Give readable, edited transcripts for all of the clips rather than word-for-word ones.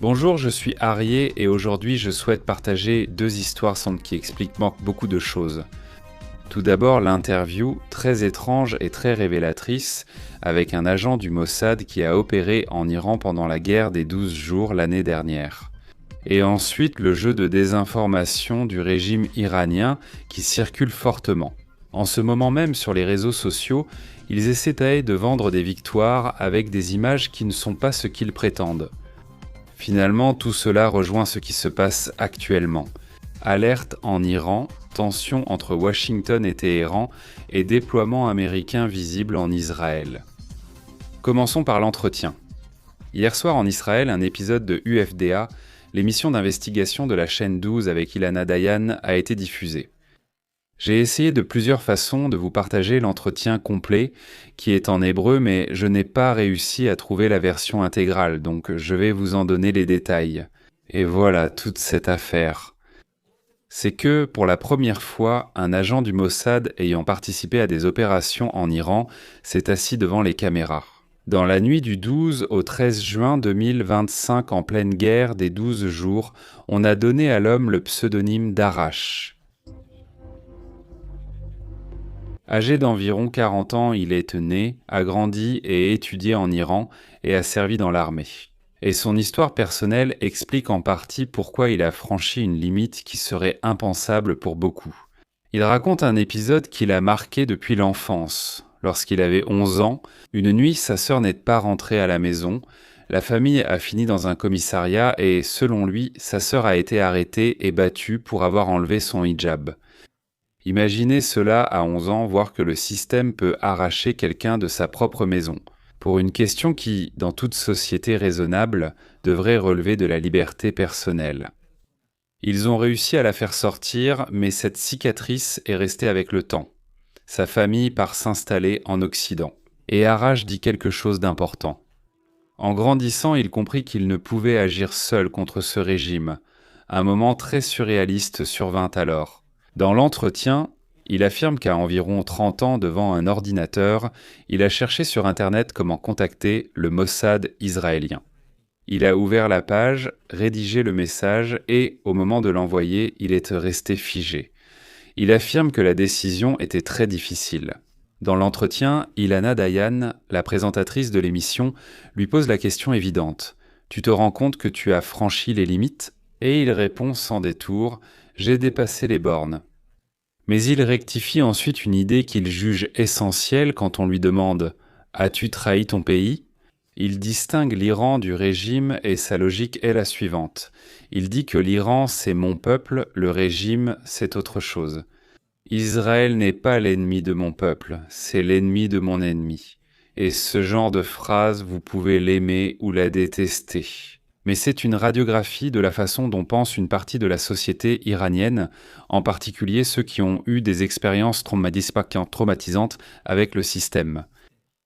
Bonjour, je suis Arié et aujourd'hui je souhaite partager deux histoires qui expliquent beaucoup de choses. Tout d'abord l'interview, très étrange et très révélatrice, avec un agent du Mossad qui a opéré en Iran pendant la guerre des 12 jours l'année dernière. Et ensuite le jeu de désinformation du régime iranien qui circule fortement. En ce moment même sur les réseaux sociaux, ils essaient de vendre des victoires avec des images qui ne sont pas ce qu'ils prétendent. Finalement, tout cela rejoint ce qui se passe actuellement. Alerte en Iran, tension entre Washington et Téhéran et déploiement américain visible en Israël. Commençons par l'entretien. Hier soir en Israël, un épisode de UFDA, l'émission d'investigation de la chaîne 12 avec Ilana Dayan, a été diffusé. J'ai essayé de plusieurs façons de vous partager l'entretien complet, qui est en hébreu, mais je n'ai pas réussi à trouver la version intégrale, donc je vais vous en donner les détails. Et voilà toute cette affaire. C'est que, pour la première fois, un agent du Mossad ayant participé à des opérations en Iran s'est assis devant les caméras. Dans la nuit du 12 au 13 juin 2025, en pleine guerre des 12 jours, on a donné à l'homme le pseudonyme d'Arash. Âgé d'environ 40 ans, il est né, a grandi et étudié en Iran et a servi dans l'armée. Et son histoire personnelle explique en partie pourquoi il a franchi une limite qui serait impensable pour beaucoup. Il raconte un épisode qui l'a marqué depuis l'enfance. Lorsqu'il avait 11 ans, une nuit, sa sœur n'est pas rentrée à la maison. La famille a fini dans un commissariat et, selon lui, sa sœur a été arrêtée et battue pour avoir enlevé son hijab. Imaginez cela à 11 ans, voir que le système peut arracher quelqu'un de sa propre maison, pour une question qui, dans toute société raisonnable, devrait relever de la liberté personnelle. Ils ont réussi à la faire sortir, mais cette cicatrice est restée avec le temps. Sa famille part s'installer en Occident. Et Arash dit quelque chose d'important. En grandissant, il comprit qu'il ne pouvait agir seul contre ce régime. Un moment très surréaliste survint alors. Dans l'entretien, il affirme qu'à environ 30 ans devant un ordinateur, il a cherché sur Internet comment contacter le Mossad israélien. Il a ouvert la page, rédigé le message et, au moment de l'envoyer, il est resté figé. Il affirme que la décision était très difficile. Dans l'entretien, Ilana Dayan, la présentatrice de l'émission, lui pose la question évidente. « Tu te rends compte que tu as franchi les limites ?» Et il répond sans détour « J'ai dépassé les bornes. » Mais il rectifie ensuite une idée qu'il juge essentielle quand on lui demande « As-tu trahi ton pays ?» Il distingue l'Iran du régime et sa logique est la suivante. Il dit que l'Iran c'est mon peuple, le régime c'est autre chose. Israël n'est pas l'ennemi de mon peuple, c'est l'ennemi de mon ennemi. Et ce genre de phrase, vous pouvez l'aimer ou la détester. Mais c'est une radiographie de la façon dont pense une partie de la société iranienne, en particulier ceux qui ont eu des expériences traumatisantes avec le système.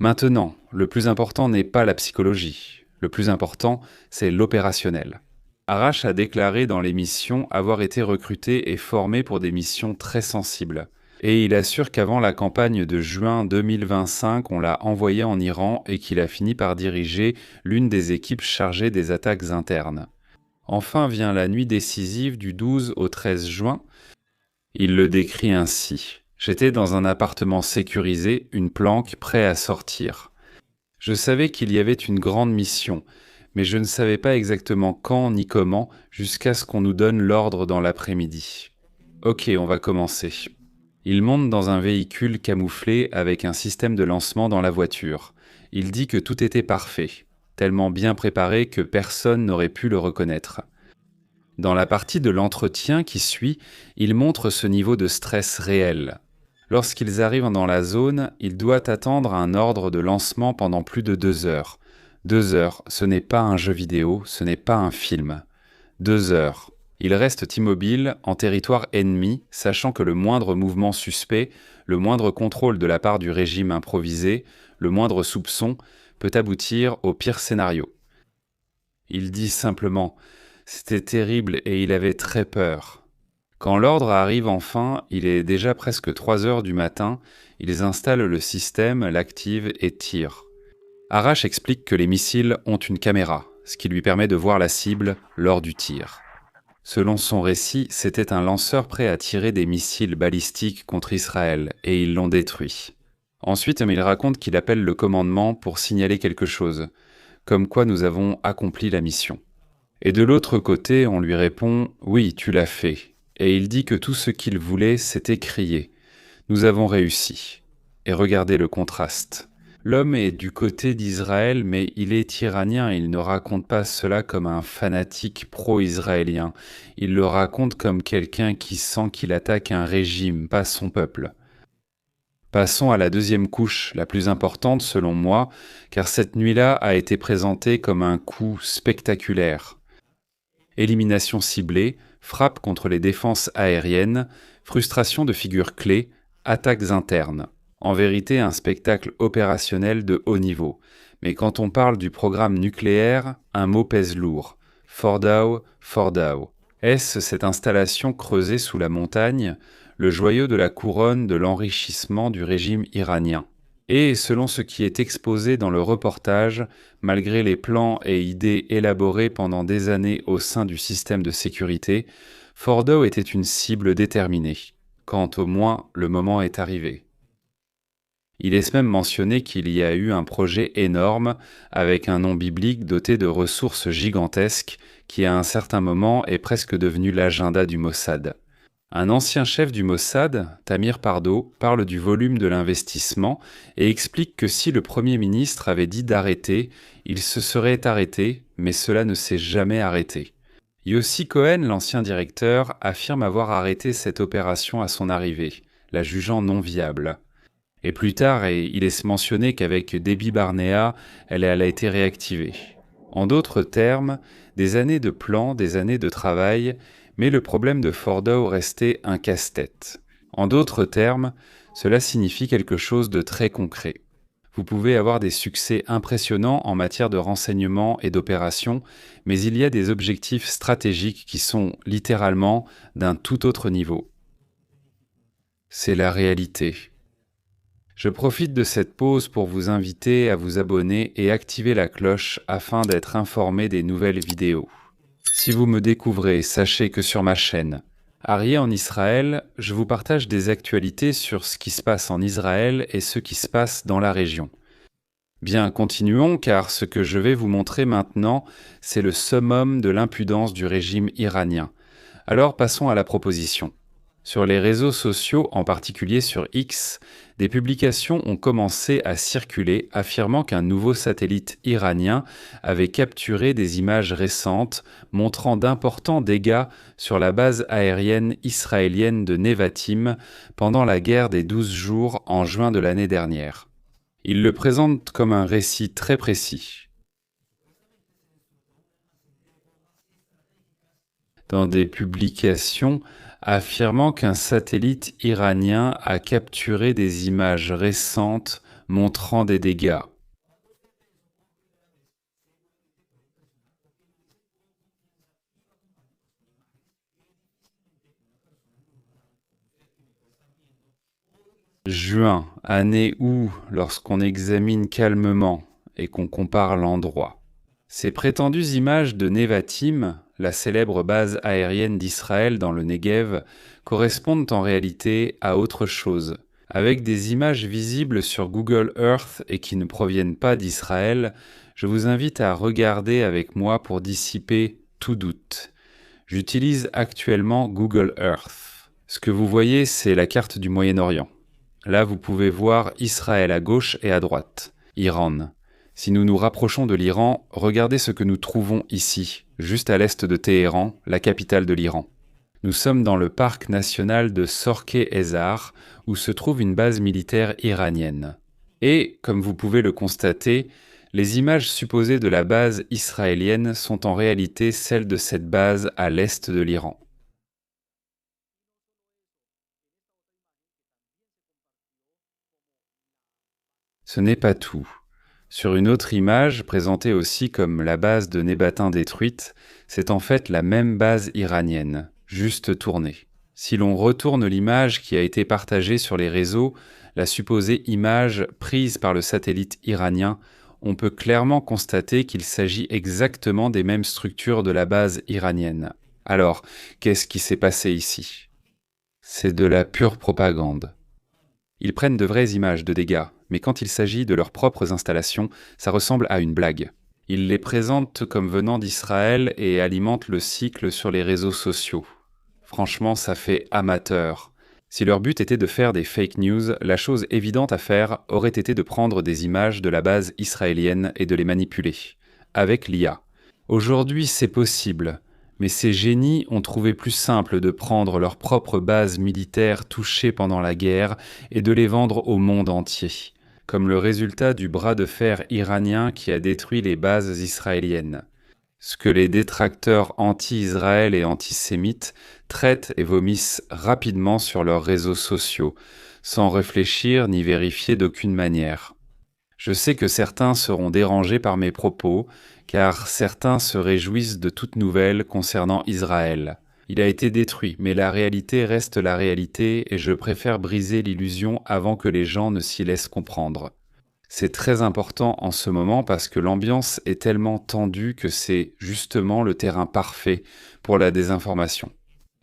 Maintenant, le plus important n'est pas la psychologie. Le plus important, c'est l'opérationnel. Arash a déclaré dans l'émission avoir été recruté et formé pour des missions très sensibles. Et il assure qu'avant la campagne de juin 2025, on l'a envoyé en Iran et qu'il a fini par diriger l'une des équipes chargées des attaques internes. Enfin vient la nuit décisive du 12 au 13 juin. Il le décrit ainsi. « J'étais dans un appartement sécurisé, une planque, prêt à sortir. Je savais qu'il y avait une grande mission, mais je ne savais pas exactement quand ni comment jusqu'à ce qu'on nous donne l'ordre dans l'après-midi. Ok, on va commencer. » Il monte dans un véhicule camouflé avec un système de lancement dans la voiture. Il dit que tout était parfait, tellement bien préparé que personne n'aurait pu le reconnaître. Dans la partie de l'entretien qui suit, il montre ce niveau de stress réel. Lorsqu'ils arrivent dans la zone, il doit attendre un ordre de lancement pendant plus de 2 heures. 2 heures, ce n'est pas un jeu vidéo, ce n'est pas un film. 2 heures. Il reste immobile, en territoire ennemi, sachant que le moindre mouvement suspect, le moindre contrôle de la part du régime improvisé, le moindre soupçon, peut aboutir au pire scénario. Il dit simplement « C'était terrible et il avait très peur. » Quand l'ordre arrive enfin, il est déjà presque 3 heures du matin, ils installent le système, l'activent et tirent. Arash explique que les missiles ont une caméra. ce qui lui permet de voir la cible lors du tir. Selon son récit, c'était un lanceur prêt à tirer des missiles balistiques contre Israël, et ils l'ont détruit. Ensuite, il raconte qu'il appelle le commandement pour signaler quelque chose, comme quoi nous avons accompli la mission. Et de l'autre côté, on lui répond « Oui, tu l'as fait ». Et il dit que tout ce qu'il voulait, c'était crier « Nous avons réussi ». Et regardez le contraste. L'homme est du côté d'Israël, mais il est iranien, il ne raconte pas cela comme un fanatique pro-israélien. Il le raconte comme quelqu'un qui sent qu'il attaque un régime, pas son peuple. Passons à la deuxième couche, la plus importante selon moi, car cette nuit-là a été présentée comme un coup spectaculaire. Élimination ciblée, frappe contre les défenses aériennes, frustration de figures clés, attaques internes. En vérité, un spectacle opérationnel de haut niveau. Mais quand on parle du programme nucléaire, un mot pèse lourd. Fordow, Fordow. Est-ce cette installation creusée sous la montagne, le joyau de la couronne de l'enrichissement du régime iranien? Et selon ce qui est exposé dans le reportage, malgré les plans et idées élaborés pendant des années au sein du système de sécurité, Fordow était une cible déterminée, quand au moins le moment est arrivé. Il est même mentionné qu'il y a eu un projet énorme, avec un nom biblique doté de ressources gigantesques, qui à un certain moment est presque devenu l'agenda du Mossad. Un ancien chef du Mossad, Tamir Pardo, parle du volume de l'investissement et explique que si le Premier ministre avait dit d'arrêter, il se serait arrêté, mais cela ne s'est jamais arrêté. Yossi Cohen, l'ancien directeur, affirme avoir arrêté cette opération à son arrivée, la jugeant non viable. Et plus tard, il est mentionné qu'avec Debbie Barnea, elle a été réactivée. En d'autres termes, des années de plans, des années de travail, mais le problème de Fordow restait un casse-tête. En d'autres termes, cela signifie quelque chose de très concret. Vous pouvez avoir des succès impressionnants en matière de renseignement et d'opération, mais il y a des objectifs stratégiques qui sont littéralement d'un tout autre niveau. C'est la réalité. Je profite de cette pause pour vous inviter à vous abonner et activer la cloche afin d'être informé des nouvelles vidéos. Si vous me découvrez, sachez que sur ma chaîne Arié en Israël, je vous partage des actualités sur ce qui se passe en Israël et ce qui se passe dans la région. Bien, continuons, car ce que je vais vous montrer maintenant, c'est le summum de l'impudence du régime iranien. Alors passons à la proposition. Sur les réseaux sociaux, en particulier sur X, des publications ont commencé à circuler affirmant qu'un nouveau satellite iranien avait capturé des images récentes montrant d'importants dégâts sur la base aérienne israélienne de Nevatim pendant la guerre des 12 jours en juin de l'année dernière. Il le présente comme un récit très précis. Dans des publications affirmant qu'un satellite iranien a capturé des images récentes montrant des dégâts. Juin, année où, lorsqu'on examine calmement et qu'on compare l'endroit, ces prétendues images de Nevatim, la célèbre base aérienne d'Israël dans le Negev, correspondent en réalité à autre chose. Avec des images visibles sur Google Earth et qui ne proviennent pas d'Israël, je vous invite à regarder avec moi pour dissiper tout doute. J'utilise actuellement Google Earth. Ce que vous voyez, c'est la carte du Moyen-Orient. Là, vous pouvez voir Israël à gauche et à droite, Iran. Si nous nous rapprochons de l'Iran, regardez ce que nous trouvons ici, juste à l'est de Téhéran, la capitale de l'Iran. Nous sommes dans le parc national de Sorke-Ezar, où se trouve une base militaire iranienne. Et, comme vous pouvez le constater, les images supposées de la base israélienne sont en réalité celles de cette base à l'est de l'Iran. Ce n'est pas tout. Sur une autre image, présentée aussi comme la base de Nebatin détruite, c'est en fait la même base iranienne, juste tournée. Si l'on retourne l'image qui a été partagée sur les réseaux, la supposée image prise par le satellite iranien, on peut clairement constater qu'il s'agit exactement des mêmes structures de la base iranienne. Alors, qu'est-ce qui s'est passé ici? C'est de la pure propagande. Ils prennent de vraies images de dégâts, mais quand il s'agit de leurs propres installations, ça ressemble à une blague. Ils les présentent comme venant d'Israël et alimentent le cycle sur les réseaux sociaux. Franchement, ça fait amateur. Si leur but était de faire des fake news, la chose évidente à faire aurait été de prendre des images de la base israélienne et de les manipuler, avec l'IA. Aujourd'hui, c'est possible, mais ces génies ont trouvé plus simple de prendre leurs propres bases militaires touchées pendant la guerre et de les vendre au monde entier, comme le résultat du bras de fer iranien qui a détruit les bases israéliennes. Ce que les détracteurs anti-Israël et antisémites traitent et vomissent rapidement sur leurs réseaux sociaux, sans réfléchir ni vérifier d'aucune manière. Je sais que certains seront dérangés par mes propos, car certains se réjouissent de toute nouvelle concernant Israël. Il a été détruit, mais la réalité reste la réalité et je préfère briser l'illusion avant que les gens ne s'y laissent comprendre. C'est très important en ce moment parce que l'ambiance est tellement tendue que c'est justement le terrain parfait pour la désinformation.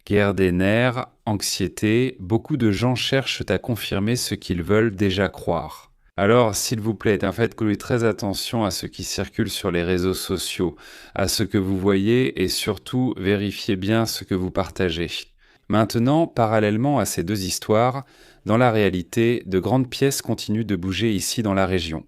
Guerre des nerfs, anxiété, beaucoup de gens cherchent à confirmer ce qu'ils veulent déjà croire. Alors, s'il vous plaît, faites très attention à ce qui circule sur les réseaux sociaux, à ce que vous voyez et surtout vérifiez bien ce que vous partagez. Maintenant, parallèlement à ces deux histoires, dans la réalité, de grandes pièces continuent de bouger ici dans la région.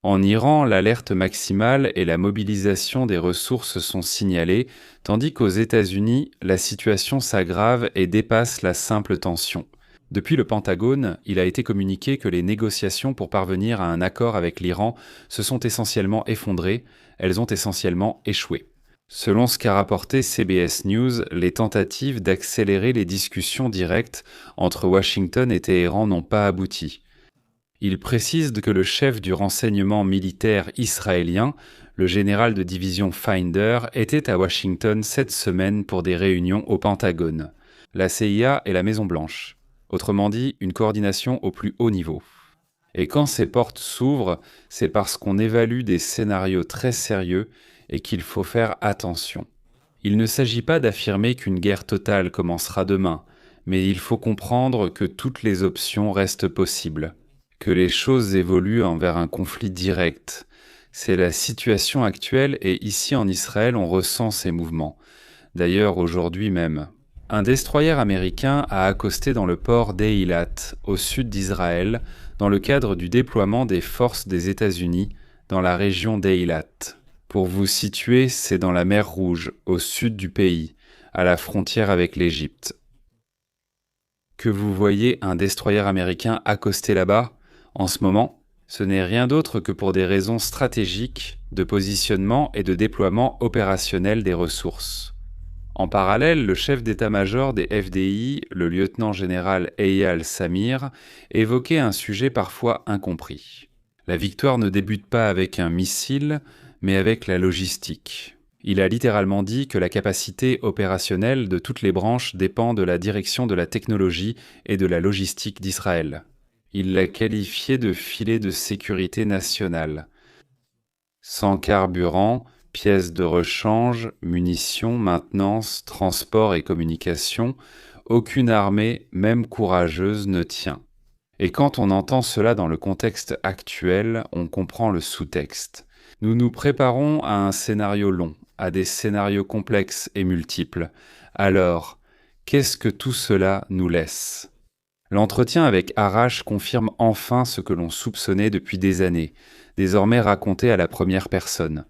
En Iran, l'alerte maximale et la mobilisation des ressources sont signalées, tandis qu'aux États-Unis, la situation s'aggrave et dépasse la simple tension. Depuis le Pentagone, il a été communiqué que les négociations pour parvenir à un accord avec l'Iran se sont essentiellement effondrées, elles ont essentiellement échoué. Selon ce qu'a rapporté CBS News, les tentatives d'accélérer les discussions directes entre Washington et Téhéran n'ont pas abouti. Il précise que le chef du renseignement militaire israélien, le général de division Finder, était à Washington cette semaine pour des réunions au Pentagone, la CIA et la Maison-Blanche. Autrement dit, une coordination au plus haut niveau. Et quand ces portes s'ouvrent, c'est parce qu'on évalue des scénarios très sérieux et qu'il faut faire attention. Il ne s'agit pas d'affirmer qu'une guerre totale commencera demain, mais il faut comprendre que toutes les options restent possibles, que les choses évoluent envers un conflit direct. C'est la situation actuelle et ici en Israël on ressent ces mouvements. D'ailleurs aujourd'hui même. Un destroyer américain a accosté dans le port d'Eilat, au sud d'Israël, dans le cadre du déploiement des forces des États-Unis dans la région d'Eilat. Pour vous situer, c'est dans la mer Rouge, au sud du pays, à la frontière avec l'Égypte. Que vous voyez un destroyer américain accosté là-bas, en ce moment, ce n'est rien d'autre que pour des raisons stratégiques, de positionnement et de déploiement opérationnel des ressources. En parallèle, le chef d'état-major des FDI, le lieutenant-général Eyal Samir, évoquait un sujet parfois incompris. La victoire ne débute pas avec un missile, mais avec la logistique. Il a littéralement dit que la capacité opérationnelle de toutes les branches dépend de la direction de la technologie et de la logistique d'Israël. Il l'a qualifié de filet de sécurité nationale. Sans carburant, pièces de rechange, munitions, maintenance, transport et communication, aucune armée, même courageuse, ne tient. Et quand on entend cela dans le contexte actuel, on comprend le sous-texte. Nous nous préparons à un scénario long, à des scénarios complexes et multiples. Alors, qu'est-ce que tout cela nous laisse ? L'entretien avec Arash confirme enfin ce que l'on soupçonnait depuis des années, désormais raconté à la première personne.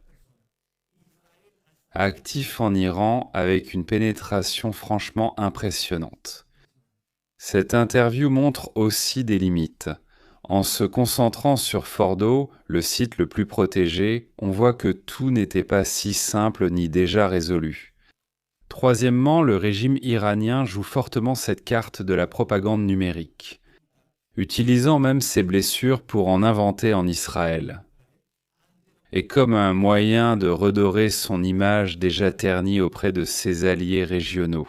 Actif en Iran avec une pénétration franchement impressionnante. Cette interview montre aussi des limites. En se concentrant sur Fordo, le site le plus protégé, on voit que tout n'était pas si simple ni déjà résolu. Troisièmement, le régime iranien joue fortement cette carte de la propagande numérique, utilisant même ses blessures pour en inventer en Israël. Et comme un moyen de redorer son image déjà ternie auprès de ses alliés régionaux.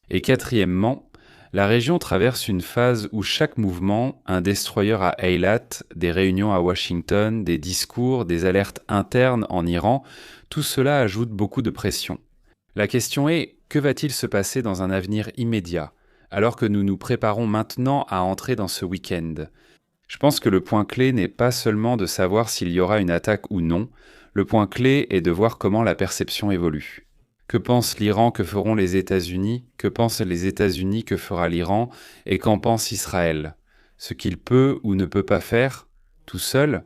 Et quatrièmement, La région traverse une phase où chaque mouvement, un destroyer à Eilat, des réunions à Washington, des discours, des alertes internes en Iran, tout cela ajoute beaucoup de pression. La question est, que va-t-il se passer dans un avenir immédiat, alors que nous nous préparons maintenant à entrer dans ce week-end ? Je pense que le point clé n'est pas seulement de savoir s'il y aura une attaque ou non, le point clé est de voir comment la perception évolue. Que pense l'Iran que feront les États-Unis ? Que pensent les États-Unis que fera l'Iran ? Et qu'en pense Israël ? Ce qu'il peut ou ne peut pas faire, tout seul ?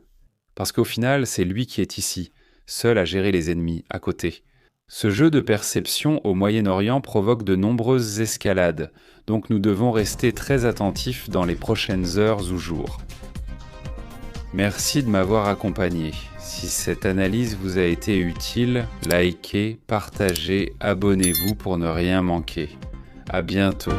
Parce qu'au final, c'est lui qui est ici, seul à gérer les ennemis, à côté. Ce jeu de perception au Moyen-Orient provoque de nombreuses escalades, donc nous devons rester très attentifs dans les prochaines heures ou jours. Merci de m'avoir accompagné. Si cette analyse vous a été utile, likez, partagez, abonnez-vous pour ne rien manquer. À bientôt.